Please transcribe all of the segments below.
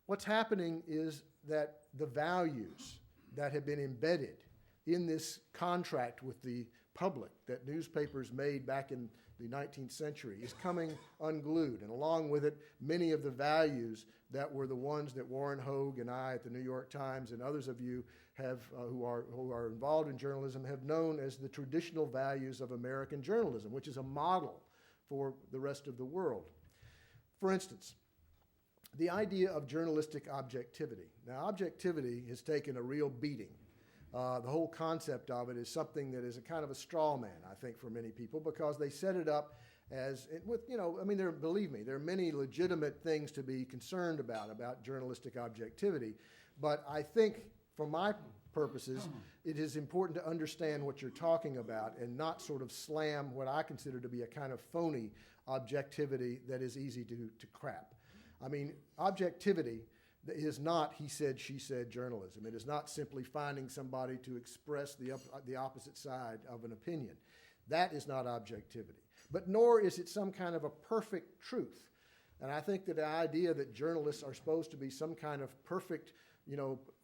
what's happening is that the values that have been embedded in this contract with the public that newspapers made back in the 19th century is coming unglued. And along with it, many of the values that were the ones that Warren Hogue and I at the New York Times and others of you have, who are involved in journalism have known as the traditional values of American journalism, which is a model for the rest of the world. For instance, the idea of journalistic objectivity. Now, objectivity has taken a real beating. The whole concept of it is something that is a kind of a straw man, I think, for many people, because they set it up as, believe me, there are many legitimate things to be concerned about journalistic objectivity. But I think, for my purposes, it is important to understand what you're talking about and not sort of slam what I consider to be a kind of phony objectivity that is easy to crap. I mean, objectivity is not he said, she said journalism. It is not simply finding somebody to express the opposite side of an opinion. That is not objectivity. But nor is it some kind of a perfect truth. And I think that the idea that journalists are supposed to be some kind of perfect,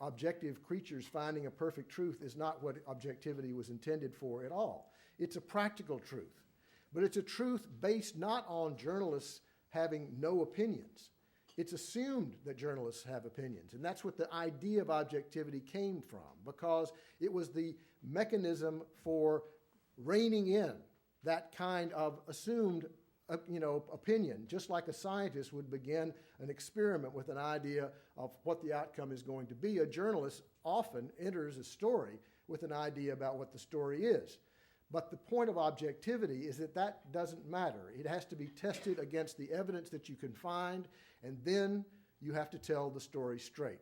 objective creatures finding a perfect truth is not what objectivity was intended for at all. It's a practical truth. But it's a truth based not on journalists having no opinions. It's assumed that journalists have opinions, and that's what the idea of objectivity came from, because it was the mechanism for reining in that kind of assumed opinion, just like a scientist would begin an experiment with an idea of what the outcome is going to be. A journalist often enters a story with an idea about what the story is. But the point of objectivity is that doesn't matter. It has to be tested against the evidence that you can find, and then you have to tell the story straight.